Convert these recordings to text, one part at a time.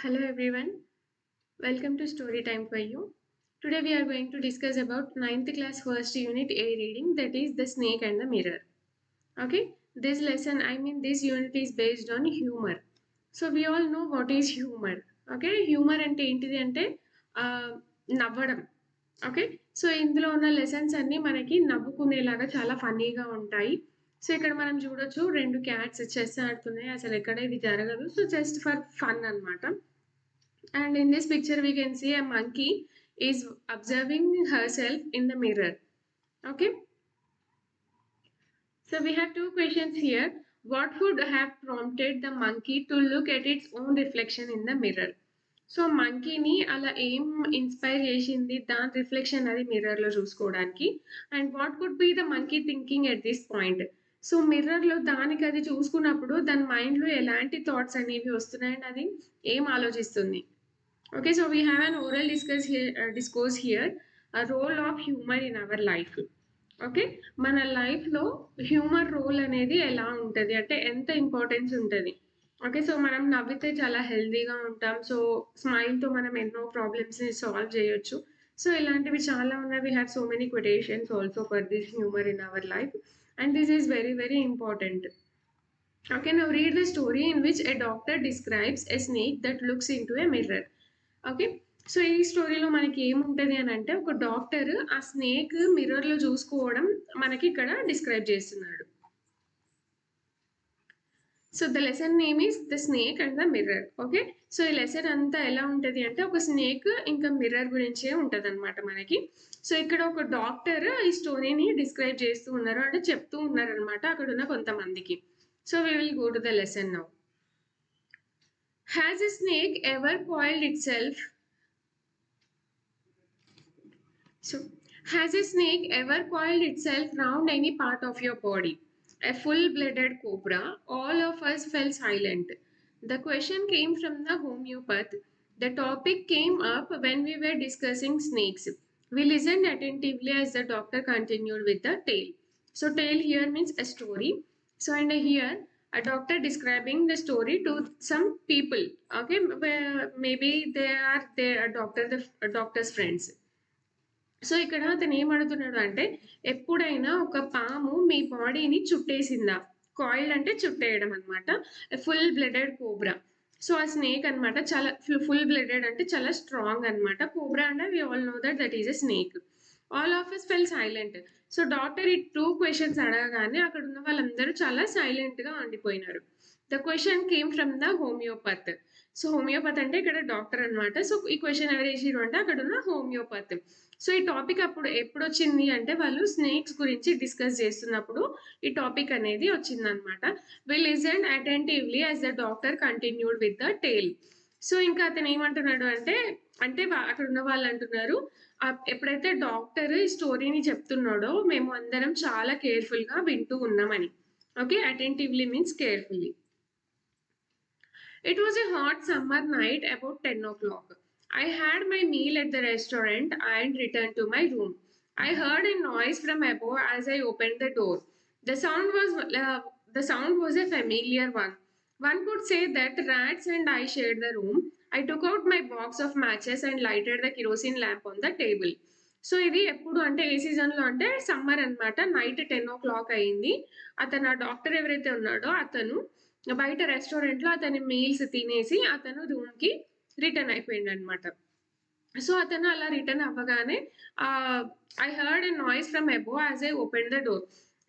Hello everyone, welcome to Story Time for You. Today we are going to discuss about ninth class first unit A reading, that is The Snake and the Mirror. Okay, this unit is based on humor. So we all know what is humor. Okay, humor అంటే ఏంటిది అంటే నవ్వడం. Okay, so ఇందులో ఉన్న lessons అన్నీ మనకి నవ్వుకునేలాగా చాలా ఫన్నీగా ఉంటాయి. సో ఇక్కడ మనం చూడొచ్చు 2 క్యాట్స్ చెస్ ఆడుతున్నాయి. అసలు ఎక్కడ ఇది జరగదు. సో జస్ట్ ఫర్ ఫన్ అన్నమాట. And in this picture, we can see a monkey is observing herself in the mirror. Okay. So we have two questions here. What would have prompted the monkey to look at its own reflection in the mirror? So మంకీని అలా ఏం inspire చేసింది దాని reflection అది మిర్రర్లో చూసుకోవడానికి. And what could be the monkey thinking at this point? So మిర్రర్లో దానికి అది చూసుకున్నప్పుడు దాని మైండ్లో ఎలాంటి థాట్స్ అనేవి వస్తున్నాయని అది ఏం ఆలోచిస్తుంది? Okay, so we have an discourse here, a role of humor in our life. Okay, మన లైఫ్లో హ్యూమర్ రోల్ అనేది ఎలా ఉంటుంది అంటే ఎంత ఇంపార్టెన్స్ ఉంటుంది. ఓకే, సో మనం నవ్వితే చాలా హెల్తీగా ఉంటాం. సో స్మైల్తో మనం ఎన్నో ప్రాబ్లమ్స్ని సాల్వ్ చేయొచ్చు. సో ఇలాంటివి చాలా ఉన్నాయి. We have so many quotations also for this humour in our life and this is very very important. Okay, now read the story in which a doctor describes a snake that looks into a mirror. Okay, so ఈ స్టోరీలో మనకి ఏముంటది అని అంటే ఒక doctor ఆ snake మిర్రర్‌లో చూసుకోవడం మనకి ఇక్కడ డిస్క్రైబ్ చేస్తున్నాడు. So the lesson name is the snake and the mirror. Okay, so ఈ లెసన్ అంతా ఎలా ఉంటది అంటే ఒక స్నేక్ ఇంకా మిర్రర్ గురించే ఉంటదనమాట మనకి. సో ఇక్కడ ఒక డాక్టర్ ఈ స్టోరీని డిస్క్రైబ్ చేస్తూ ఉన్నారు అంటే చెప్తూ ఉన్నారనమాట అక్కడున్న కొంతమందికి. So we will go to the lesson now. Has a snake ever coiled itself? So, has a snake ever coiled itself round any part of your body? A full-blooded cobra? All of us fell silent. The question came from the homeopath. The topic came up when we were discussing snakes. We listened attentively as the doctor continued with the tale. So, tale here means a story. So, and here a doctor describing the story to some people. Okay, maybe they are their doctor's friends. So ఇక్కడ అతను ఏమడుగుతున్నాడు అంటే ఎప్పుడైనా ఒక పాము మీ బాడీని చుట్టేసిందా? Coiled అంటే చుట్టేయడం అనమాట. Full blooded cobra. So ఆ స్నేక్ అనమాట చాలా ఫుల్ బ్లడెడ్ అంటే చాలా స్ట్రాంగ్ అనమాట. కోబ్రా అంటే we all know that is a snake. All of us fell silent. So doctor ఈ 2 క్వశ్చన్స్ అడగగానే అక్కడ ఉన్న వాళ్ళందరూ చాలా సైలెంట్‌గా ఉండిపోయినారు. The question came from the homeopath. So homeopath అంటే ఇక్కడ డాక్టర్ అనమాట. సో ఈ క్వెషన్ ఎవరు వేసిర్రు అంటే అక్కడున్న హోమియోపత్. సో ఈ టాపిక్ అప్పుడు ఎప్పుడొచ్చింది అంటే వాళ్ళు స్నేక్స్ గురించి డిస్కస్ చేస్తున్నప్పుడు ఈ టాపిక్ అనేది వచ్చిందనమాట. We listened attentively as the doctor continued with the tale. So ఇంకా అతను ఏమంటున్నాడు అంటే అక్కడ ఉన్న వాళ్ళు అంటున్నారు ఎప్పుడైతే డాక్టర్ ఈ స్టోరీని చెప్తున్నాడో మేము అందరం చాలా కేర్‌ఫుల్‌గా వింటూ ఉన్నామని. Okay, attentively means carefully. It was a hot summer night about 10 o'clock. I had my meal at the restaurant and returned to my room. I heard a noise from above as I opened the door. The sound was a familiar one. One could say that rats and I shared the room. I took out my box of matches and lighted the kerosene lamp on the table. So ఇది ఎప్పుడు అంటే ఏ సీజన్‌లో అంటే summer అనమాట. Night 10:00 అయింది. అతను ఆ doctor ఎవరైతే ఉన్నాడో అతను బయట రెస్టారెంట్‌లో అతని మీల్స్ తినేసి అతను రూమ్‌కి రిటర్న్ అయిపోయిండనమాట. సో అతను అలా రిటర్న్ అవ్వగానే I heard a noise from above as I opened the door.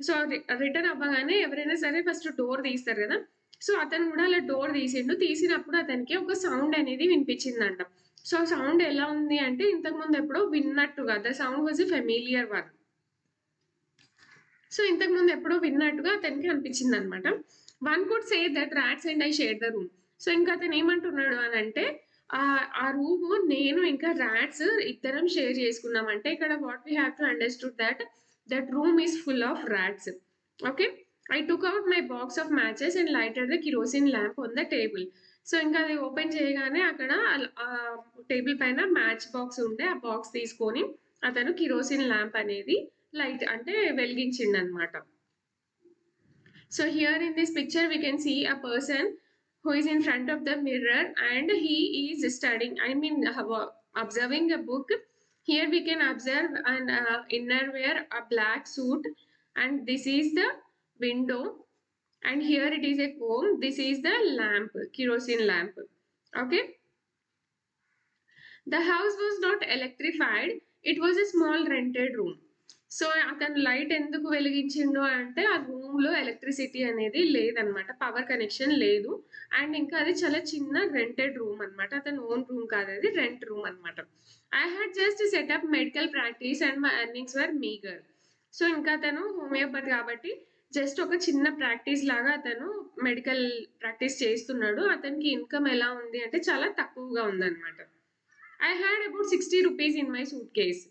So return అవ్వగానే ఎవరైనా సరే ఫస్ట్ డోర్ తీస్తారు కదా! సో అతను కూడా అలా డోర్ తీసిండు. తీసినప్పుడు అతనికి ఒక సౌండ్ అనేది వినిపించిందంట. సో సౌండ్ ఎలా ఉంది అంటే ఇంతకుముందు ఎప్పుడో విన్నట్టుగా the sound was a familiar one. So ఇంతకుముందు ఎప్పుడో విన్నట్టుగా అతనికి అనిపించిందనమాట. One could say that rats and I share the room. So ఇంకా అతను ఏమంటున్నాడు అని అంటే ఆ రూమ్ నేను ఇంకా రాట్స్ ఇద్దరం షేర్ చేసుకున్నాం. అంటే ఇక్కడ what we have to understood that room is full of rods. Okay, I took out my box of matches and lighted the kerosene lamp on the table. So ఇంకా అది open చేయగానే అక్కడ table పైన match box ఉండే. ఆ box తీసుకొని అతను kerosene lamp అనేది లైట్ అంటే వెలిగించిండనమాట. So here in this picture we can see a person who is in front of the mirror and he is studying, observing a book. Here we can observe an innerwear, a black suit, and this is the window, and here it is a comb. This is the lamp, kerosene lamp. Okay. The house was not electrified. It was a small rented room. So అతను light ఎందుకు వెలిగించిండు అంటే ఆ room లో electricity అనేది లేదనమాట, power connection లేదు. And ఇంకా అది చాలా చిన్న రెంటెడ్ రూమ్ అనమాట, అతను ఓన్ రూమ్ కాదు, అది రెంట్ రూమ్ అనమాట. I had just setup medical practice and my earnings were meagre. So ఇంకా అతను హోమియోపతి కాబట్టి జస్ట్ ఒక చిన్న ప్రాక్టీస్ లాగా అతను మెడికల్ ప్రాక్టీస్ చేస్తున్నాడు. అతనికి ఇన్కమ్ ఎలా ఉంది అంటే చాలా తక్కువగా ఉందన్నమాట. I had about 60 rupees in my suit case.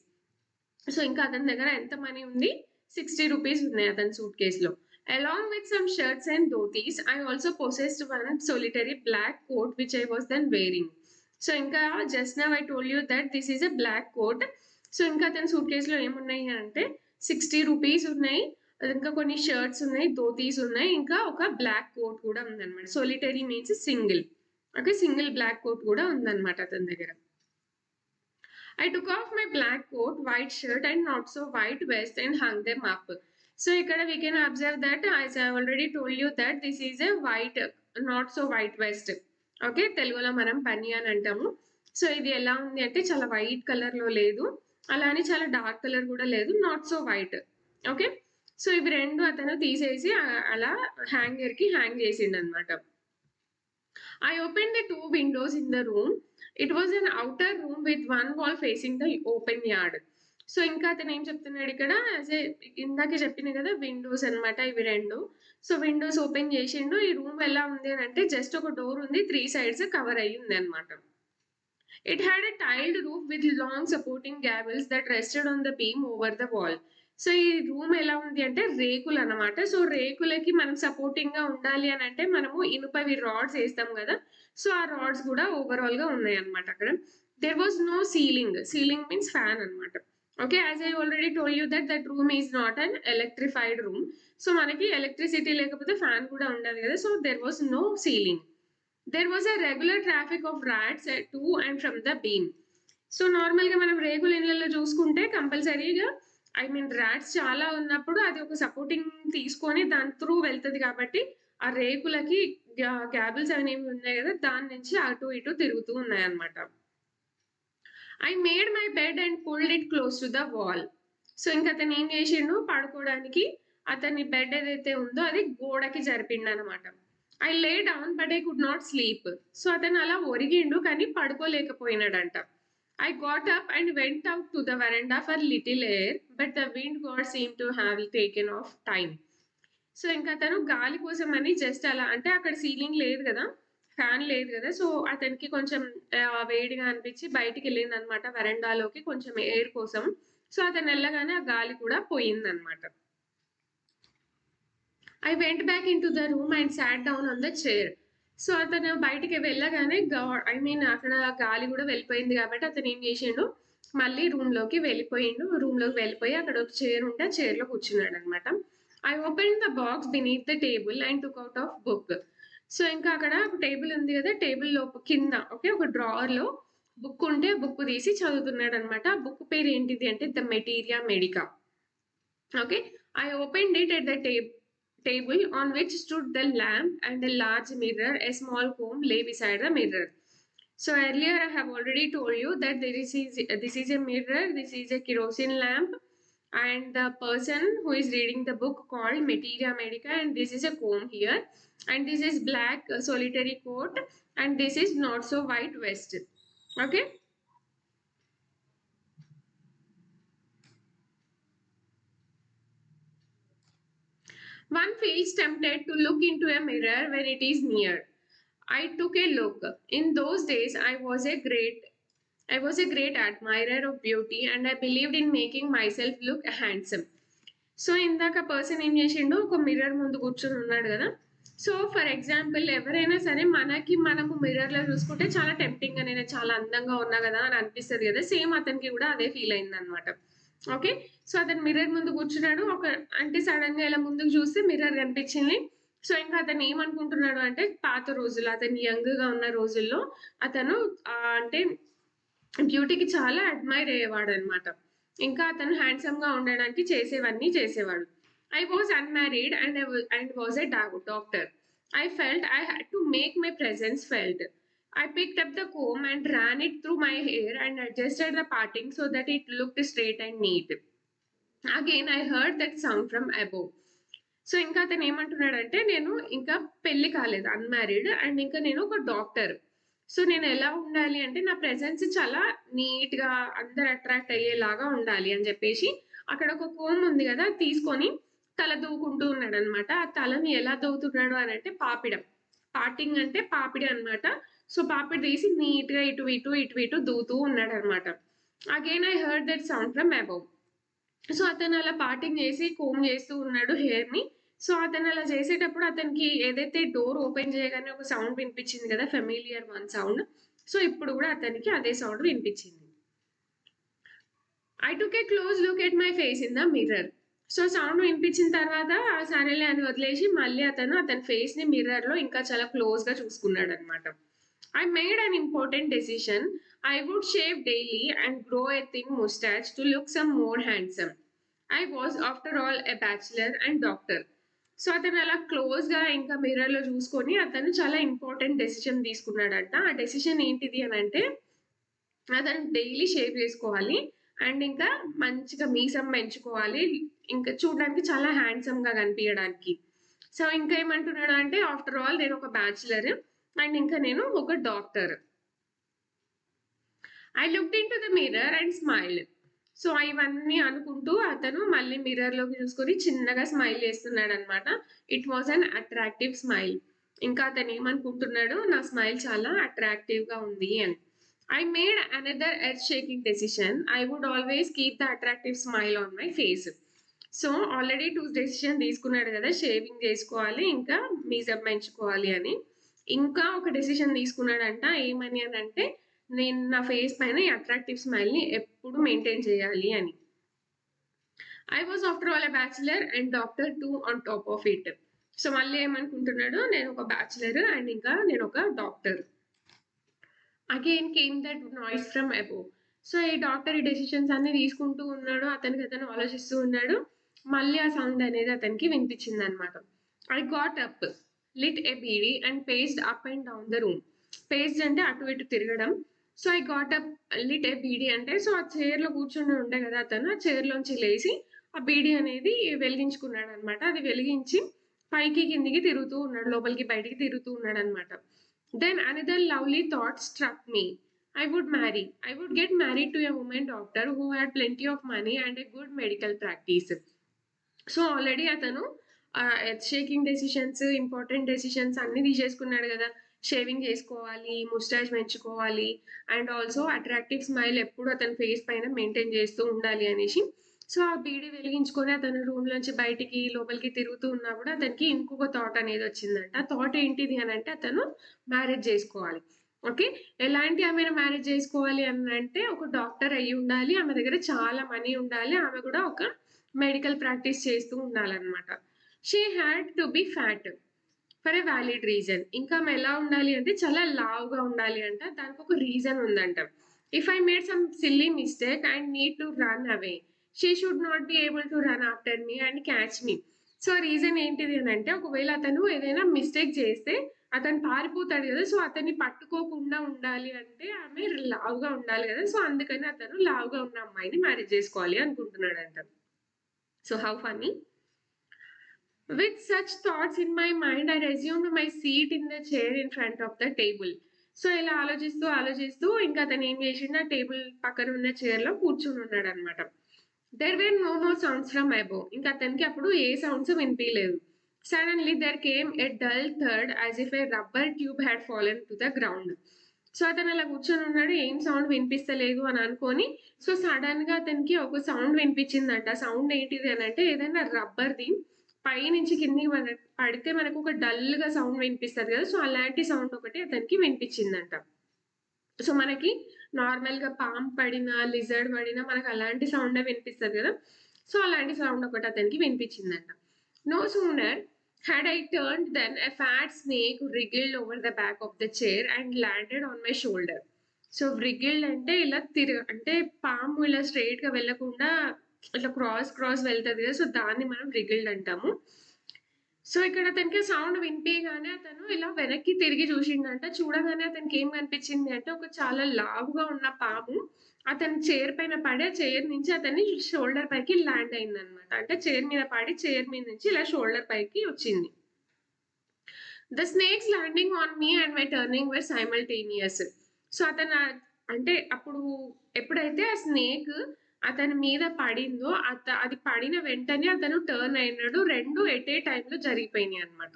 So ఇంకా అతని దగ్గర ఎంత మనీ ఉంది, 60 రూపీస్ ఉన్నాయి అతని సూట్ కేసులో. Along with some shirts and dhotis I also possessed one solitary black coat which I was then wearing. So ఇంకా just now I told you that this is a black coat. So ఇంకా అతని suit కేసులో ఏమున్నాయి అంటే 60 rupees ఉన్నాయి, ఇంకా కొన్ని shirts ఉన్నాయి, ధోతీస్ ఉన్నాయి, ఇంకా ఒక బ్లాక్ కోట్ కూడా ఉందన్నమాట. Solitary means single. Okay, single black coat కూడా ఉందన్నమాట అతని దగ్గర. I took off my black coat, white shirt and not so white vest and hung them up. So ikkada we can observe that, as I already told you, that this is a white, not so white vest. Okay, telugulo manam baniyan antamu. So ఇది ఎలా ఉంది అంటే చాలా white colour లో లేదు, అలానే చాలా dark colour కూడా లేదు, not so white. Okay, so ఇవి రెండు అతను తీసేసి అలా హ్యాంగర్ కి హ్యాంగ్ చేసిండు అనమాట. I opened the two windows in the room. It was an outer room with one wall facing the open yard. So ఇంకా అతను ఏం చెప్తున్నాడు ఇక్కడ, ఇందాకే చెప్పిన కదా విండోస్ అనమాట ఇవి రెండు. సో విండోస్ ఓపెన్ చేసిండు. ఈ రూమ్ ఎలా ఉంది అని అంటే జస్ట్ ఒక డోర్ ఉంది, 3 sides కవర్ అయ్యి ఉంది అనమాట. It had a tiled roof with long supporting gables that rested on the beam over the wall. So ఈ రూమ్ ఎలా ఉంది అంటే రేకులు అనమాట. సో రేకులకి మనం సపోర్టింగ్ గా ఉండాలి అని అంటే మనము ఇనుపవి రాడ్స్ వేస్తాం కదా, సో ఆ రాడ్స్ కూడా ఓవరాల్ గా ఉన్నాయి అనమాట అక్కడ. There was no ceiling. Ceiling means fan అనమాట. Okay, as I already told you that room is not an electrified room. So మనకి ఎలక్ట్రిసిటీ లేకపోతే ఫ్యాన్ కూడా ఉండాలి కదా, so there was no ceiling. There was a regular traffic of rats to and from the beam. So normal గా మనం రేకుల ఇళ్లలో చూసుకుంటే కంపల్సరీగా రాట్స్ చాలా ఉన్నప్పుడు అది ఒక సపోర్టింగ్ తీసుకొని దాని త్రూ వెళ్తుంది కాబట్టి ఆ రేకులకి గ్యాబుల్స్ అనేవి ఉన్నాయి కదా, దాని నుంచి అటు ఇటు తిరుగుతూ ఉన్నాయి అన్నమాట. I made my bed and pulled it close to the wall. So ఇంకా అతను ఏం చేసిండు, పడుకోవడానికి అతని బెడ్ ఏదైతే ఉందో అది గోడకి జరిపిండు అనమాట. I lay down but I could not sleep. So అతను అలా ఒరిగిండు కానీ పడుకోలేకపోయినాడంట. I got up and went out to the veranda for little air, but the wind god seemed to have taken off time. So ఇంకా అతను గాలి కోసం అని just అలా, అంటే అక్కడ సీలింగ్ లేదు కదా, ఫ్యాన్ లేదు కదా, సో అతనికి కొంచెం వేడిగా అనిపించి బయటికి వెళ్ళింది అనమాట వరండాలోకి కొంచెం ఎయిర్ కోసం. సో అతను వెళ్ళగానే ఆ గాలి కూడా పోయింది అనమాట. I went back in to the room and sat down on the chair. So అతను బయటికి వెళ్ళగానే అక్కడ గాలి కూడా వెళ్ళిపోయింది కాబట్టి అతను ఏం చేసిండు, మళ్ళీ రూమ్లోకి వెళ్ళిపోయి అక్కడ ఒక చైర్ ఉంటే ఆ చైర్లో కూర్చున్నాడు అనమాట. I open the box beneath the table and took out of book. So ఇంకా అక్కడ ఒక టేబుల్ ఉంది కదా, టేబుల్ కింద ఒక డ్రావర్ లో బుక్ ఉంటే బుక్ తీసి చదువుతున్నాడు అనమాట. ఆ బుక్ పేరు ఏంటిది అంటే the materia medica. Okay, I opened it at the table on which stood the lamp and a large mirror. A small comb lay beside the mirror. So earlier I have already told you that this is a mirror, this is a kerosene lamp, and the person who is reading the book called Materia Medica, and this is a comb here, and this is black solitary coat, and this is not so white vest. Okay. One feels tempted to look into a mirror when it is near. I took a look. In those days, I was a great admirer of beauty and I believed in making myself look handsome. So ఇందాక person ఏం చేసిండు, ఒక mirror ముందు కూర్చొని ఉన్నాడు కదా. So for example ఎవరైనా సరే మనము మిర్రర్లో చూసుకుంటే చాలా టెంప్టింగ్ గా, నేను చాలా అందంగా ఉన్నా కదా అని అనిపిస్తుంది కదా, సేమ్ అతనికి కూడా అదే ఫీల్ అయింది అనమాట. ఓకే, సో అతను మిర్రర్ ముందు కూర్చున్నాడు, అంటే సడన్ గా ఇలా ముందుకు చూస్తే మిర్రర్ కనిపించింది. సో ఇంకా అతను ఏమనుకుంటున్నాడు అంటే పాత రోజుల్లో అతను యంగ్‌గా ఉన్న రోజుల్లో అతను అంటే బ్యూటీకి చాలా అడ్మైర్ అయ్యేవాడనమాట. ఇంకా అతను హ్యాండ్సమ్‌గా ఉండడానికి చేసేవన్నీ చేసేవాడు. I was unmarried and was a doctor. I felt I had to make my presence felt. I picked up the comb and ran it through my hair and adjusted the parting so that it looked straight and neat. Again, I heard that sound from above. So, ఇంకా అతనేమంటున్నాడంటే, నేను ఇంకా పెళ్లి కాలేదు. Unmarried and ఇంకా నేను ఒక doctor. So, నేనెలా ఉండాలి అంటే, నా ప్రెజెన్స్ చాలా నీట్‌గా అందరూ అట్రాక్ట్ అయ్యేలాగా ఉండాలి అని జెప్పేసి, అక్కడ ఒక కోంబ్ ఉంది గదా! అది తీసుకొని తల దువ్వుకుంటూ ఉన్నాడనమాట. ఆ తలని ఎలా దువ్వుతున్నాడు అనంటే పాపిడం. పార్టింగ్ అంటే పాపిడి అనమాట. సో, పాపిడి తీసి నీట్‌గా ఇటు ఇటు, ఇటు ఇటు దువ్వుతూ ఉన్నాడనమాట. Again I heard that sound from above. So, అతనలా పార్టింగ్ చేసి కోంబ్ చేస్తూ ఉన్నాడు హెయిర్‌ని. సో, అతనలా చేసేటప్పుడు అతనికి ఏదైతే డోర్ ఓపెన్ చేయగానే ఒక సౌండ్ వినిపించింది కదా! Familiar one sound. సో, ఇప్పుడు గూడా అతనికి అదే సౌండ్ వినిపించింది. I took A close look at my face in the mirror. So, sound వినిపించిన తర్వాత సరేలే అని వదిలేసి మళ్ళీ అతని ఫేస్‌ని మిర్రర్‌లో ఇంకా చాలా క్లోజ్‌గా చూసుకున్నాడనమాట. I made an important decision. I would shave daily and grow a thin mustache to look some more handsome. I was, after all, a bachelor and doctor. So, అతను అలా క్లోజ్‌గా ఇంకా మిర్రర్‌లో చూసుకొని అతను చాలా ఇంపార్టెంట్ డెసిషన్ తీసుకున్నాడంట. ఆ డెసిషన్ ఏంటిది అనంటే, అతను డైలీ షేవ్ చేసుకోవాలి. అండ్ ఇంకా మంచిగా మీసం పెంచుకోవాలి. ఇంకా చూడడానికి చాలా హ్యాండ్సమ్‌గా కనిపియడానికి. సో, ఇంకా ఏమంటున్నాడు అంటే, ఆఫ్టర్ ఆల్ నేనొక బ్యాచిలర్ అండ్ ఇంకా నేను ఒక doctor. I looked into the mirror and smiled. So, ఇవన్నీ అనుకుంటూ అతను మళ్ళీ మిర్రర్‌లోకి చూసుకొని చిన్నగా స్మైల్ చేస్తున్నాడనమాట. It was an attractive smile. ఇంకా అతనేమనుకుంటున్నాడు, నా స్మైల్ చాలా అట్రాక్టివ్‌గా ఉంది అని. I made another earth shaking decision. I would always keep the attractive smile on my face. So, already 2 decision తీసుకున్నాడు గదా! షేవింగ్ జేసుకోవాలి, ఇంకా మీసం పెంచుకోవాలి అని. ఇంకా ఒక డెసిషన్ తీసుకున్నాడంట. ఏమని అనంటే, నేను నా ఫేస్ పైన ఈ అట్రాక్టివ్ స్మైల్‌ని ఎప్పుడు మెయింటైన్ చేయాలి అని. I was after all a bachelor and doctor two on top of it. So, మళ్ళీ ఏమనుకుంటున్నాడు, నేనొక బ్యాచిలర్ అండ్ ఇంకా నేనొక doctor. Again came that noise from above. So, ఈ డాక్టర్ ఈ డెసిషన్స్ అన్నీ తీసుకుంటూ ఉన్నాడు. అతను ఆలోచిస్తూ ఉన్నాడు. మళ్ళీ ఆ సౌండ్ అనేది అతనికి వినిపించిందనమాట. I got up, lit a bidi and paced up and down the room. Paced అంటే అటు ఇటు తిరగడం. So, I got up, lit a bidi అంటే సో, ఆ చైర్‌లో కూర్చొని ఉండే కదా అతను. ఆ చైర్‌లోంచి లేసి ఆ బీడీ అనేది వెలిగించుకున్నాడనమాట. అది వెలిగించి పైకి కిందకి తిరుగుతూ ఉన్నాడు. లోపలికి బయటికి తిరుగుతూ ఉన్నాడనమాట. Then another lovely thought struck me. I would get married to a woman doctor who had plenty of money and a good medical practice. So, already అతను earth shaking decisions, important decisions అన్నీ తీసేసుకున్నాడు గదా! Shaving జేసుకోవాలి, moustache పెంచుకోవాలి and also attractive smile ఎప్పుడు అతని face పైన maintain జేస్తూ ఉండాలి అనేసి. సో, ఆ బీడీ వెలిగించుకొని అతను రూమ్‌లోంచి బయటికి, లోపలికి తిరుగుతూ ఉన్నప్పుడు అతనికి ఇంకొక థాట్ అనేదొచ్చిందంట. ఆ థాట్ ఏంటిది అనంటే అతను మ్యారేజ్ జేసుకోవాలి. ఓకే. ఎలాంటి ఆమెను మ్యారేజ్ జేసుకోవాలి అనంటే ఒక డాక్టర్ అయ్యుండాలి. ఆమె దగ్గర చాలా మనీ ఉండాలి. ఆమె గూడా ఒక మెడికల్ ప్రాక్టీస్ చేస్తూ ఉండాలనమాట. She had to be fat for a valid reason. ఇంకా ఆమె ఎలా ఉండాలి అంటే చాలా లావుగా ఉండాలి అంట. దానికొక రీజన్ ఉందంట. If I made some silly mistake and need to run away, she should not be able to run after me and catch me. So, reason ఏంటిది అనంటే ఒకవేళ అతను ఏదైనా మిస్టేక్ చేస్తే అతను పారిపోతాడు గదా! సో, అతన్ని పట్టుకోకుండా ఉండాలి అంటే ఆమె లావుగా ఉండాలి గదా! సో, అందుకని అతను లావుగా ఉన్న అమ్మాయిని మ్యారేజ్ జేసుకోవాలి అనుకుంటున్నాడంట. So, how funny. With such thoughts in my mind, I resumed my seat in the chair in front of the table. So, ఇలా ఆలోచిస్తూ ఇంకా అతనేం జేషిండు, ఆ టేబుల్ పక్కనున్న చైర్‌లో కూర్చొనున్నాడనమాట. There were no more sounds from above. ఇంక అతనికి అప్పుడు ఏ సౌండ్స్ వినిపియలేదు. Suddenly there came a dull థర్డ్ as if a rubber tube had fallen to the ground. So, అతనలా కూర్చొనున్నాడు. ఏం సౌండ్ వినిపిస్తలేదు అని అనుకోని, సో, సడెన్‌గా అతనికి ఒక సౌండ్ వినిపిచ్చిందంట. సౌండ్ ఏంటిది అనంటే ఏదైనా రబ్బర్‌ది పైనుంచి కిందకి పడితే మనకొక డల్‌గా సౌండ్ వినిపిస్తది గదా! సో, అలాంటి సౌండ్ ఒకటి అతనికి వినిపిచ్చిందంట. సో, మనకి నార్మల్‌గా పాము పడినా, లిజర్డ్ పడినా మనకు అలాంటి సౌండే వినిపిస్తది గదా! సో, అలాంటి సౌండ్ ఒకటి అతనికి వినిపిచ్చిందంట. No sooner Had I turned then, a fat snake wriggled over the back of the chair and landed on my shoulder. So wriggled అంటే ఇలా అంటే పాము ఇలా స్ట్రెయిట్ గా వెళ్ళకుండా ఇట్లా క్రాస్ వెళ్తది కదా! సో దాన్ని మనం wriggled అంటాము. సో ఇక్కడ అతనికి సౌండ్ వినిపియగానే అతను ఇలా వెనక్కి తిరిగి చూసిండంట. చూడగానే అతనికి ఏం కనిపించింది అంటే ఒక చాలా లావుగా ఉన్న పాము అతని చైర్ పైన పడి, ఆ చైర్ నుంచి అతని షోల్డర్ పైకి ల్యాండ్ అయిందన్నమాట. అంటే చైర్ మీద పడి చైర్ మీద నుంచి ఇలా షోల్డర్ పైకి వచ్చింది. The snakes landing on me and my turning were simultaneous. So అతను అంటే అప్పుడు ఎప్పుడైతే ఆ స్నేక్ అతని మీద పడిందో అది పడిన వెంటనే అతను టర్న్ అయినాడు. 2 ఎట్ ఏ టైమ్‌లో జరిగిపోయినాయి అన్నమాట.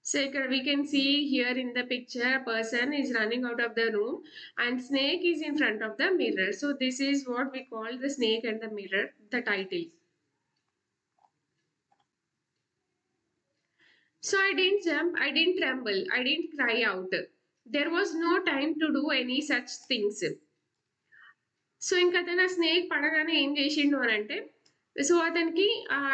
So ఇక్కడ we can see here in the picture a person is running out of the room and snake is in front of the mirror. So this is what we call the snake and the mirror, the title. So I didn't jump, I didn't tremble, I didn't cry out. There was no time to do any such things. So ఇంక అతను ఆ snake పడగానే ఏం చేసిండు అనంటే, so అతనికి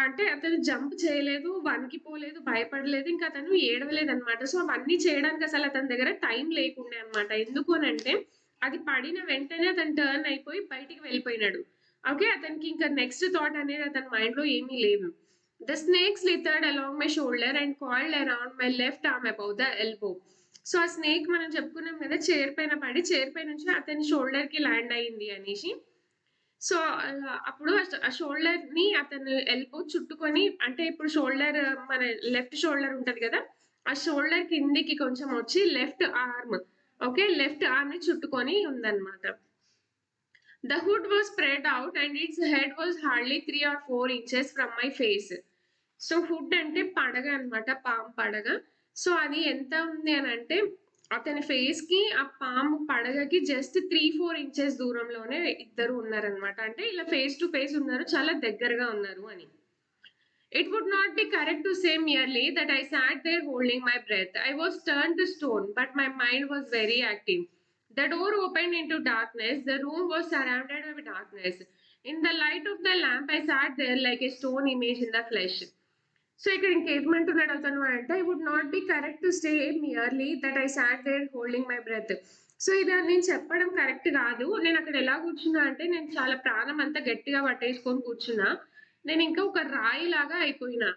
అంటే అతను జంప్ చేయలేదు, వణికిపోలేదు, భయపడలేదు. ఇంక అతను ఏడవలేదనమాట. సో అవన్నీ చేయడానికి అసలు అతని దగ్గర టైం లేకుండే అనమాట. ఎందుకు అనంటే, అది పడిన వెంటనే అతను టర్న్ అయిపోయి బయటికి వెళ్ళిపోయినాడు. ఓకే. అతనికి ఇంకా నెక్స్ట్ థాట్ అనేది అతని మైండ్‌లో ఏమీ లేదు. The snake slithered along my shoulder and coiled around my left arm above the elbow. So ఆ స్నేక్ మనం చెప్పుకున్నాం కదా! చైర్ పైన పడి చైర్ పై నుంచి అతని షోల్డర్‌కి ల్యాండ్ అయింది అనేసి. సో అప్పుడు ఆ షోల్డర్‌ని అతను ఎల్బో చుట్టుకొని అంటే ఇప్పుడు షోల్డర్ మన లెఫ్ట్ షోల్డర్ ఉంటది కదా! ఆ షోల్డర్ కిందికి కొంచెం వచ్చి లెఫ్ట్ ఆర్మ్ ఓకే. లెఫ్ట్ ఆర్మ్‌ని చుట్టుకొని ఉందన్నమాట. The hood was spread out and its head was hardly 3 or 4 inches from my face. So hood అంటే పడగ అన్నమాట. పాము పడగ. సో అది ఎంత ఉంది అనంటే అతని ఫేస్‌కి ఆ పాము పడగకి జస్ట్ 3, 4 ఇంచెస్ దూరంలోనే ఇద్దరు ఉన్నారన్నమాట. అంటే ఇలా ఫేస్ టు ఫేస్ ఉన్నారు. చాలా దగ్గరగా ఉన్నారు అని. It would not be correct to say merely that I sat there holding my breath. I was turned to stone, but my mind was very active. The door opened into darkness. The room was surrounded by darkness. In the light of the lamp, I sat there like a stone image in the flesh. So ఇక్కడ ఇంకేమంటున్నాడు అతను అంటే, I would not be correct to say merely that I sat there holding my breath. So ఇది నేను చెప్పడం correct కాదు. నేను అక్కడ ఎలా కూర్చున్నా అంటే నేను చాలా ప్రాణం అంతా గట్టిగా పట్టేసుకొని కూర్చున్నా. నేను ఇంకా ఒక రాయిలాగా అయిపోయినా.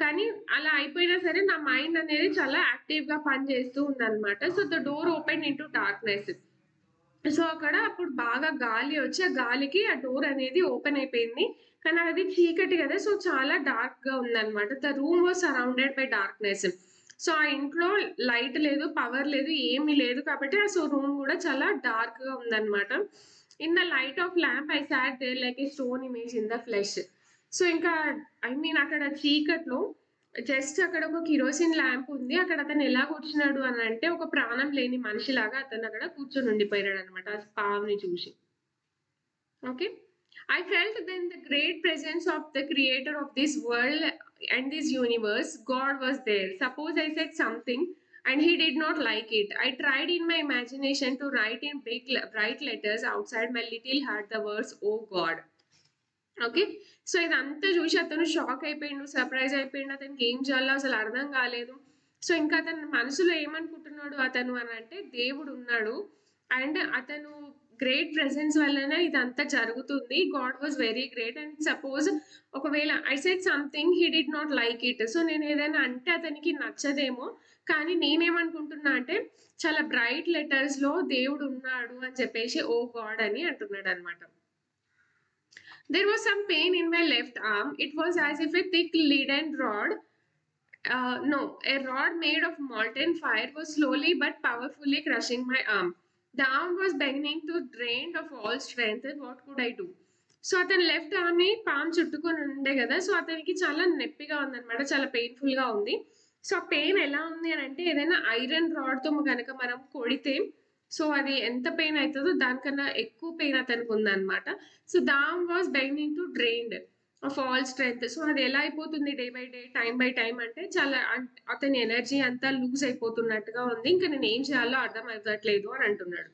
కానీ అలా అయిపోయినా సరే నా మైండ్ అనేది చాలా యాక్టివ్‌గా పనిచేస్తూ ఉందన్నమాట. So the door open into darkness. So అక్కడ అప్పుడు బాగా గాలి వచ్చి ఆ గాలికి ఆ డోర్ అనేది ఓపెన్ అయిపోయింది. కానీ అది చీకటి కదా! సో చాలా డార్క్‌గా ఉందన్నమాట. The room was surrounded by darkness. So ఆ ఇంట్లో లైట్ లేదు, పవర్ లేదు, ఏమీ లేదు కాబట్టి రూమ్ గూడా చాలా డార్క్‌గా ఉందన్నమాట. In the light of lamp I sat there like a stone image in the flesh. So ఇంకా ఐ మీన్ అక్కడ చీకట్లో జస్ట్ అక్కడ ఒక కిరోసిన్ ల్యాంప్ ఉంది. అక్కడ అతను ఎలా కూర్చున్నాడు అనంటే ఒక ప్రాణం లేని మనిషిలాగా అతను అక్కడ కూర్చొని ఉండిపోయాడన్నమాట. ఆ పావుని చూసి. Okay. I felt then the great presence of the creator of this world and this universe. God was there. Suppose I said something and he did not like it. I tried in my imagination to write in big bright letters outside my little heart the words, "Oh God." Okay. So ఇదంతా చూసి అతను shock అయిపోయిండు. Surprise అయిపోయిండు. అతనికి ఏం చేయాలో అసలు అర్థం కాలేదు. So ఇంకా అతని మనసులో ఏమనుకుంటున్నాడు అతను అనంటే దేవుడున్నాడు. అండ్ అతను గ్రేట్ ప్రెజెన్స్ వల్లనే ఇదంతా జరుగుతుంది. God was very great and suppose ఒకవేళ I said something he did not like it. So నేను ఏదైనా అంటే అతనికి నచ్చదేమో. కానీ నేనేమనుకుంటున్నా అంటే చాలా బ్రైట్ లెటర్స్‌లో దేవుడున్నాడు అని చెప్పేసి ఓహ్ గాడ్ అని అంటున్నాడన్నమాట. There was some pain in my left arm. It was as if a thick leaden rod, no, a rod made of molten fire was slowly but powerfully crushing my arm. The arm was beginning to drain of all strength. What could I do? So అతని left ఆర్మ్‌ని పాము చుట్టుకొని ఉండే కదా! So అతనికి చాలా నొప్పిగా ఉందన్నమాట. చాలా పెయిన్‌ఫుల్‌గా ఉంది. సో ఆ పెయిన్ ఎలా ఉంది అనంటే ఏదైనా ఐరన్ రాడ్‌తో గనక మనం కొడితే సో అది ఎంత పెయిన్ అయితదో దానికన్నా ఎక్కువ పెయిన్ అతనికి ఉందన్నమాట. So the arm was beginning to drained of all strength. So అది ఎలా అయిపోతుంది day by day, time by time అంటే చాలా అతని ఎనర్జీ అంతా లూజ్ అయిపోతున్నట్టుగా ఉంది. ఇంకా నేను ఏం చేయాలో అర్థం అవ్వట్లేదు అని అంటున్నాడు.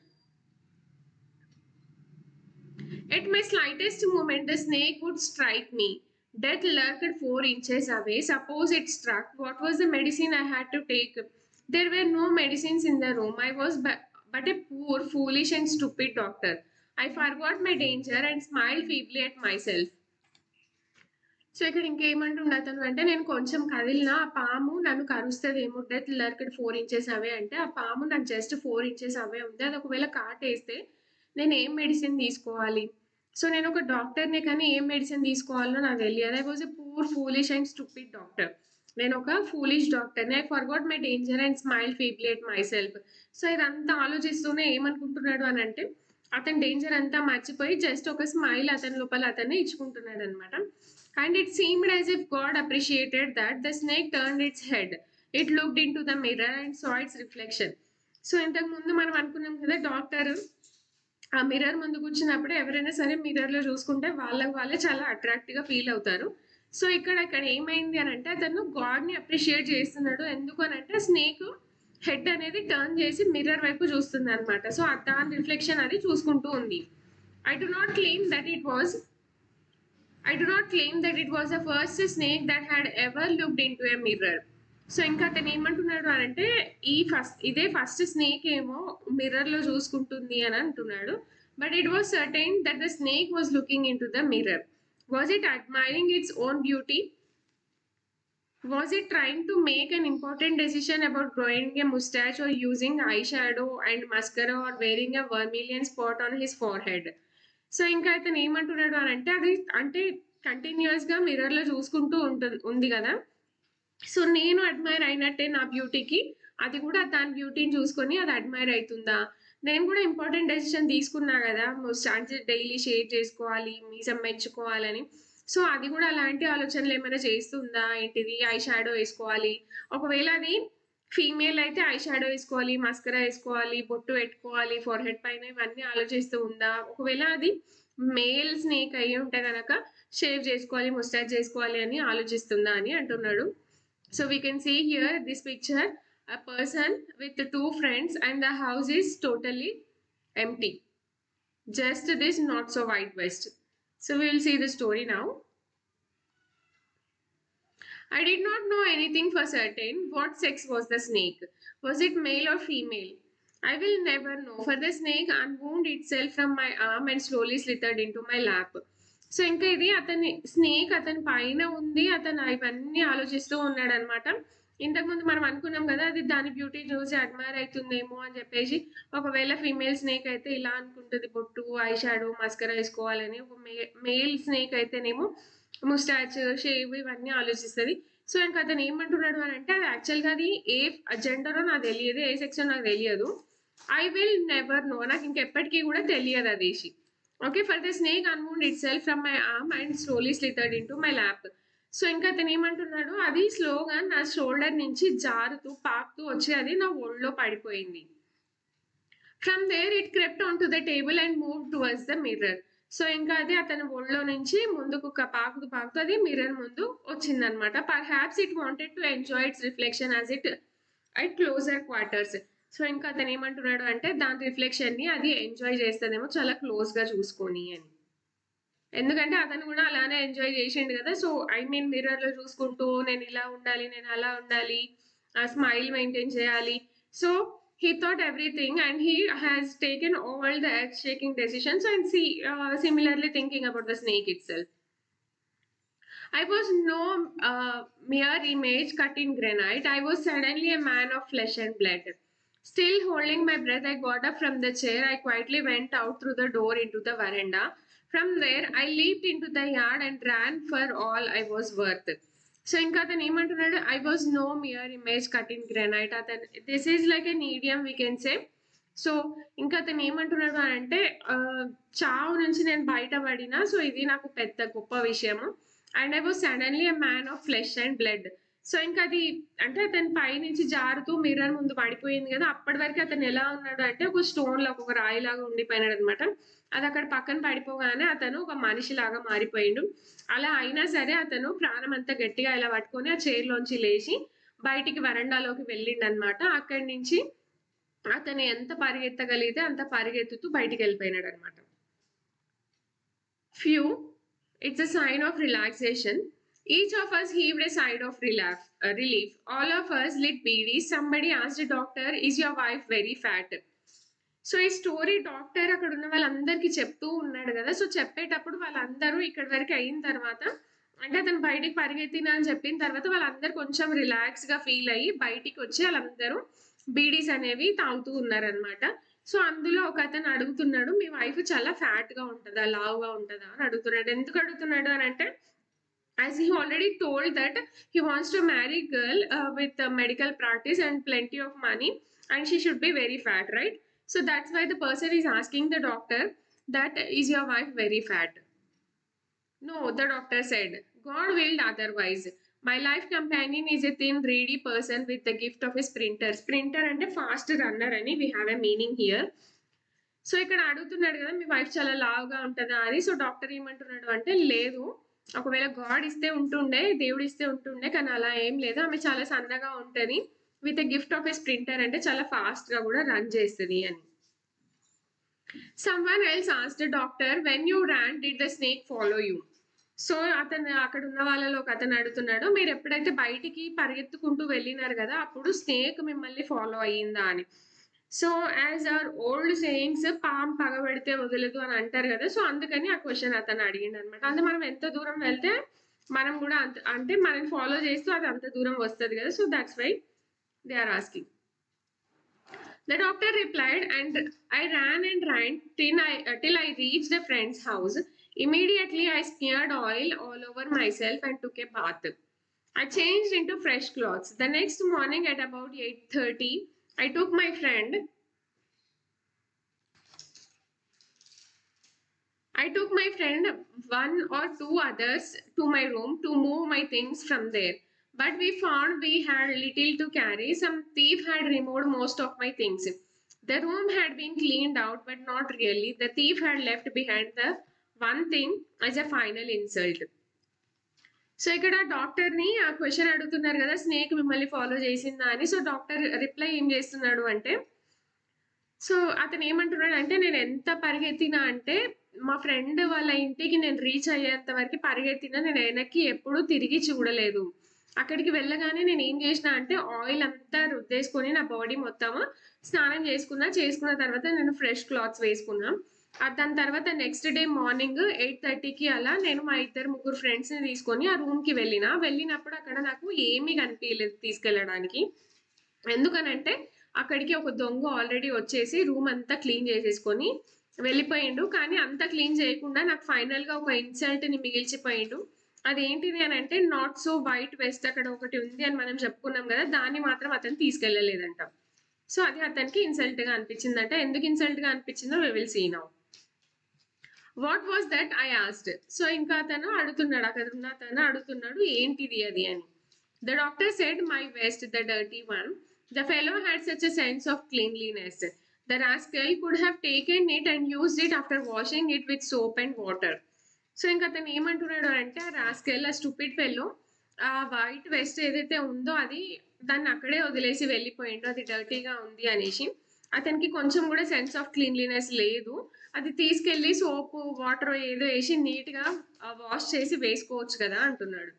At my slightest movement, the snake would strike me. Death lurked 4 inches away. Suppose it struck. What was the medicine I had to take? There were no medicines in the room. I was but a poor, foolish, and stupid doctor. I forgot my danger and smiled feebly at myself. So ఇక్కడ ఇంకేమంటుండే అతను అంటే నేను కొంచెం కదిలినా ఆ పాము నన్ను కరుస్తదేమో death లర్క్డ్ 4 inches అవే అంటే ఆ పాము నాకు జస్ట్ 4 ఇంచెస్ అవే ఉంది అది ఒకవేళ కాటేస్తే నేను ఏం మెడిసిన్ తీసుకోవాలి సో నేను ఒక డాక్టర్నే కానీ ఏం మెడిసిన్ తీసుకోవాలో నాకు తెలియదు I was a poor foolish and stupid doctor నేను ఒక ఫూలిష్ డాక్టర్ని I forgot my danger and smile feebly at myself so ఇదంతా ఆలోచిస్తూనే ఏమనుకుంటున్నాడు అని అంటే అతని డేంజర్ అంతా మర్చిపోయి జస్ట్ ఒక స్మైల్ అతని లోపల అతన్ని ఇచ్చుకుంటున్నాడు అనమాట and it seemed as if God appreciated that. The snake turned its head. It looked into the mirror and saw its reflection. So ఇంతకు ముందు మనం అనుకున్నాం కదా డాక్టర్ ఆ మిర్రర్ ముందు కూర్చున్నప్పుడు ఎవరైనా సరే మిర్రర్లో చూసుకుంటే వాళ్ళే చాలా అట్రాక్టివ్గా ఫీల్ అవుతారు సో ఇక్కడ ఏమైంది అని అంటే అతను గాడ్ని అప్రిషియేట్ చేస్తున్నాడు ఎందుకు అని అంటే స్నేక్ హెడ్ అనేది టర్న్ చేసి మిర్రర్ వైపు చూస్తుంది అనమాట సో దాని రిఫ్లెక్షన్ అది చూసుకుంటూ ఉంది I do not claim that it was I do not claim that it was the first snake that had ever looked into a mirror. So ఇంకా అతను ఏమంటున్నాడు అని అంటే ఇదే ఫస్ట్ స్నేక్ ఏమో మిర్రర్లో చూసుకుంటుంది అని అంటున్నాడు but it was certain that the snake was looking in to the mirror was it admiring its own beauty was it trying to make an important decision about growing a mustache or using eyeshadow and mascara or wearing a vermilion spot on his forehead so ఇంకా అతను ఏమంటున్నాడు అని అంటే అది అంటే కంటిన్యూస్గా మిర్రర్లో చూసుకుంటూ ఉంది కదా సో నేను అడ్మైర్ అయినట్టే నా బ్యూటీకి అది కూడా దాని బ్యూటీని చూసుకొని అది అడ్మైర్ అవుతుందా నేను కూడా ఇంపార్టెంట్ డెసిషన్ తీసుకున్నా కదా అంటే డైలీ షేర్ చేసుకోవాలి మీసం మెచ్చుకోవాలని సో అది కూడా అలాంటి ఆలోచనలు ఏమైనా చేస్తుందా ఏంటిది ఐ షాడో వేసుకోవాలి ఒకవేళ అది ఫీమేల్ అయితే ఐ షాడో వేసుకోవాలి మస్కరా వేసుకోవాలి బొట్టు పెట్టుకోవాలి ఫోర్ హెడ్ పైన ఇవన్నీ ఆలోచిస్తూ ఉందా ఒకవేళ అది మేల్ స్నేక్ అయ్యి ఉంటే కనుక షేవ్ చేసుకోవాలి ముస్టాచ్ చేసుకోవాలి అని ఆలోచిస్తుందా అని అంటున్నాడు so we can see here this picture a person with 2 friends and the house is totally empty just this not so white west so we will see the story now I did not know anything for certain what sex was the snake was it male or female I will never know for the snake unwound itself from my arm and slowly slithered into my lap so ఇంకా ఇది అతని snake అతని పైన ఉంది అతను ఇవన్నీ ఆలోచిస్తూ ఉన్నాడు అనమాట ఇంతకుముందు మనం అనుకున్నాం కదా అది దాని బ్యూటీ చూసి అడ్మైర్ అవుతుందేమో అని చెప్పేసి ఒకవేళ ఫీమేల్ స్నేక్ అయితే ఇలా అనుకుంటుంది బొట్టు ఐ షాడో మస్కరా వేసుకోవాలని ఒక మేల్ స్నేక్ అయితేనేమో ముస్టాచ్ షేవ్ ఇవన్నీ ఆలోచిస్తుంది సో ఇంకా అతను ఏమంటున్నాడు అని అంటే అది యాక్చువల్గా అది ఏ జెండరో నాకు తెలియదు ఏ సెక్షన్ నాకు తెలియదు ఐ విల్ నెవర్ నో నాకు ఇంకెప్పటికీ కూడా తెలియదు అదేసి okay for the snake unwound itself from my arm and slowly slithered into my lap so ఇంకా అతను ఏమంటున్నాడు అది స్లోగా నా షోల్డర్ నుంచి జారుతూ పాకుతూ వచ్చి అది నా ఒళ్ళో పడిపోయింది from there it crept on to the table and move towards the mirror so ఇంకా అది అతని ఒళ్ళో నుంచి ముందుకు పాకుతూ అది మిర్రర్ ముందు వచ్చిందనమాట perhaps it wanted to enjoy its reflection as it at closer quarters so ఇంకా అతను ఏమంటున్నాడు అంటే దాని రిఫ్లెక్షన్ని అది ఎంజాయ్ చేస్తుందేమో చాలా క్లోజ్గా చూసుకొని అని ఎందుకంటే అతను కూడా అలానే ఎంజాయ్ చేసిండు కదా సో ఐ మీన్ మిర్రర్లో చూసుకుంటూ నేను ఇలా ఉండాలి నేను అలా ఉండాలి ఆ స్మైల్ మెయింటైన్ చేయాలి so he thought everything and he has taken all the earth-shaking decisions and similarly thinking about the snake itself. I was no mere image cut in granite. I was suddenly a man of flesh and blood. Still holding my breath, I got up from the chair. I quietly went out through the door into the veranda. From there, I leaped into the yard and ran for all I was worth. So ఇంకా అతను ఏమంటున్నాడు I was no mere image cut in granite అతను this is like an idiom we can say so ఇంకా అతను ఏమంటున్నాడు అని అంటే చావు నుంచి నేను బయటపడినా సో ఇది నాకు పెద్ద గొప్ప విషయము and I was suddenly a man of flesh and blood so ఇంకా అది అంటే అతని పై నుంచి జారుతూ మిర్రర్ ముందు పడిపోయింది కదా అప్పటి వరకు అతను ఎలా ఉన్నాడు అంటే ఒక స్టోన్ లాగా ఒక రాయి లాగా ఉండిపోయినాడు అనమాట అది అక్కడ పక్కన పడిపోగానే అతను ఒక మనిషిలాగా మారిపోయిండు అలా అయినా సరే అతను ప్రాణం అంతా గట్టిగా ఇలా పట్టుకొని ఆ చైర్లోంచి లేచి బయటికి వరండాలోకి వెళ్ళిండు అనమాట అక్కడి నుంచి అతను ఎంత పరిగెత్తగలిగితే అంత పరిగెత్తుతూ బయటికి వెళ్ళిపోయినాడు అనమాట few It's a sign of relaxation. Each of us heaved a sigh of relief. All of us lit beadies. Somebody asked the doctor, "Is your wife very fat?" So ఈ స్టోరీ డాక్టర్ అక్కడ ఉన్న వాళ్ళందరికీ చెప్తూ ఉన్నాడు కదా! So చెప్పేటప్పుడు వాళ్ళందరూ ఇక్కడి వరకు అయిన తర్వాత అంటే అతను బయటికి పరిగెత్తినా అని చెప్పిన తర్వాత వాళ్ళందరూ కొంచెం రిలాక్స్‌గా ఫీల్ అయ్యి బయటికొచ్చి ఆళ్ళందరూ బీడీస్ అనేవి తాగుతూ ఉన్నారనమాట. సో అందులో ఒకతను అడుగుతున్నాడు, "మీ వైఫ్ చాలా ఫ్యాట్‌గా ఉంటదా? లావుగా ఉంటదా?" అని అడుగుతున్నాడు. ఎందుకు అడుగుతున్నాడు అనంటే, as he already told that he wants to marry girl with medical practice and plenty of money and she should be very fat, right? So that's why the person is asking the doctor that is your wife very fat? No, the doctor said, God willed otherwise. My life companion is a thin, greedy person with the gift of a sprinter. Sprinter and a fast runner, and we have a meaning here. So ఇక్కడ అడుగుతున్నాడు కదా మీ wife చాలా లావుగా ఉంటదా అని. So doctor ఏమంటున్నాడు అంటే లేదు. ఒకవేళ గాడ్ ఇస్తే ఉంటుండే, దేవుడు ఇస్తే ఉంటుండే. కానీ అలా ఏం లేదు. ఆమె చాలా సన్నగా ఉంటది. With a gift of a sprinter అంటే చాలా ఫాస్ట్‌గా కూడా రన్ చేస్తది అని. Someone else asked doctor when you ran did the snake follow you? So అతను అక్కడ ఉన్న వాళ్ళలో ఒకతను అడుగుతున్నాడు. మీరు ఎప్పుడైతే బయటికి పరిగెత్తుకుంటూ వెళ్ళినారు కదా! అప్పుడు స్నేక్ మిమ్మల్ని ఫాలో అయ్యిందా అని. So as our old sayings పాము పగబడితే వదలదు అని అంటారు కదా! సో అందుకని ఆ క్వెషన్ అతను అడిగిండనమాట. అంటే మనం ఎంత దూరం వెళ్తే మనం కూడా అంటే మనల్ని ఫాలో చేస్తూ అది అంత దూరం వస్తది కదా! So that's why they are asking. The doctor replied, and I ran and ran till I reached a friend's house. Immediately I smeared oil all over myself and took a bath. I changed into fresh clothes. The next morning at about 8:30, I took my friend one or two others to my room to move my things from there. But we found we had little to carry. Some thief had removed most of my things. The room had been cleaned out, but not really. The thief had left behind the one thing as a final insult. So ఇక్కడ డాక్టర్‌ని ఆ question అడుగుతున్నారు కదా! Snake మిమ్మల్ని follow చేసిందా అని. So doctor reply ఏం చేస్తున్నాడు అంటే, సో అతను ఏమంటున్నాడంటే నేను ఎంత పరిగెత్తినా అంటే మా ఫ్రెండ్ వాళ్ళ ఇంటికి నేను రీచ్ అయ్యేంత వరకు పరిగెత్తినా నేను వెనక్కి ఎప్పుడూ తిరిగి చూడలేదు. అక్కడికి వెళ్ళగానే నేను ఏం చేసినా అంటే ఆయిల్ అంతా రుద్దేసుకొని నా బాడీ మొత్తము స్నానం చేసుకున్నా. చేసుకున్న తర్వాత నేను ఫ్రెష్ క్లాత్స్ వేసుకున్నా. దాని తర్వాత నెక్స్ట్ డే మార్నింగ్ 8:30కి అలా నేను మా ముగ్గురు ఫ్రెండ్స్‌ని తీసుకొని ఆ రూమ్‌కి వెళ్ళినా. వెళ్ళినప్పుడు అక్కడ నాకు ఏమీ కనిపియలేదు తీసుకెళ్ళడానికి. ఎందుకనంటే అక్కడికి ఒక దొంగ ఆల్రెడీ వచ్చేసి రూమ్ అంతా క్లీన్ చేసేసుకొని వెళ్ళిపోయిండు. కానీ అంతా క్లీన్ చేయకుండా నాకు ఫైనల్‌గా ఒక ఇన్సల్ట్‌ని మిగిల్చిపోయిండు. అదేంటిది అనంటే నాట్ సో వైట్ వెస్ట్ అక్కడ ఒకటి ఉంది అని మనం చెప్పుకున్నాం కదా! దాన్ని మాత్రం అతను తీసుకెళ్ళలేదంట. సో అది అతనికి ఇన్సల్ట్‌గా అనిపించిందంట. ఎందుకు ఇన్సల్ట్‌గా అనిపించిందో we will see now. What was that I asked. So ఇంకా అతను అడుగుతున్నాడు. అక్కడ ఉన్న అతను అడుగుతున్నాడు ఏంటిది అది అని. The doctor said my west the dirty one. The fellow had such a sense of cleanliness. The rascal could have taken it and used it after washing it with soap and water. So ఇంక అతను ఏమంటున్నాడు అంటే ఆ rascal ఆ stupid fellow ఆ white west ఏదైతే ఉందో అది దాన్ని అక్కడే వదిలేసి వెళ్ళిపోయిండు. అది డర్టీగా ఉంది అనేసి. అతనికి కొంచెం కూడా సెన్స్ ఆఫ్ క్లీన్లీనెస్ లేదు. అది తీసుకెళ్ళి సోపు, వాటర్ ఏదో ఏసి నీట్‌గా వాష్ చేసి వేసుకోవచ్చు కదా! అంటున్నాడు.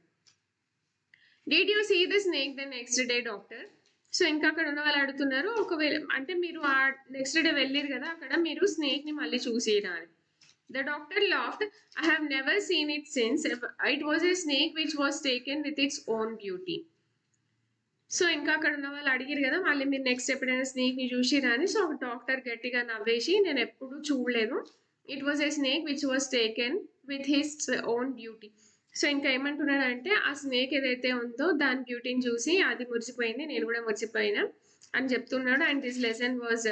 Did you see the snake the next day doctor? So ఇంకా అక్కడ ఉన్న వాళ్ళు అడుగుతున్నారు. ఒకవేళ అంటే మీరు ఆ నెక్స్ట్ డే వెళ్ళిర్రు కదా! అక్కడ మీరు స్నేక్‌ని మళ్ళీ చూసిర్రా అని. The doctor laughed. I have never seen it since. It was a snake which was taken with its own beauty. So ఇంకా అక్కడ ఉన్న వాళ్ళు అడిగిర్రు కదా! మళ్ళీ మీరు నెక్స్ట్ ఎప్పుడైనా స్నేక్‌ని చూసిర్రా అని. సో డాక్టర్ గట్టిగా నవ్వేసి నేను ఎప్పుడు చూడలేదు. It was a snake which was taken with his own beauty. So ఇంకా ఏమంటున్నాడంటే ఆ స్నేక్ ఏదైతే ఉందో దాని బ్యూటీని చూసి అది మురిసిపోయింది. నేను కూడా మురిసిపోయినా అని చెప్తున్నాడు. And this lesson was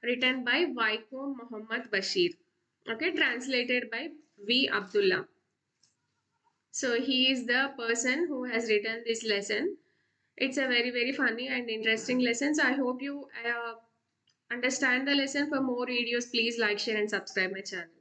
written by Vaikom Muhammad Basheer. Okay, translated by V. Abdullah. So he is the person who has written this lesson. It's a very, very funny and interesting lesson. So I hope you understand the lesson. For more videos, please like, share and subscribe my channel.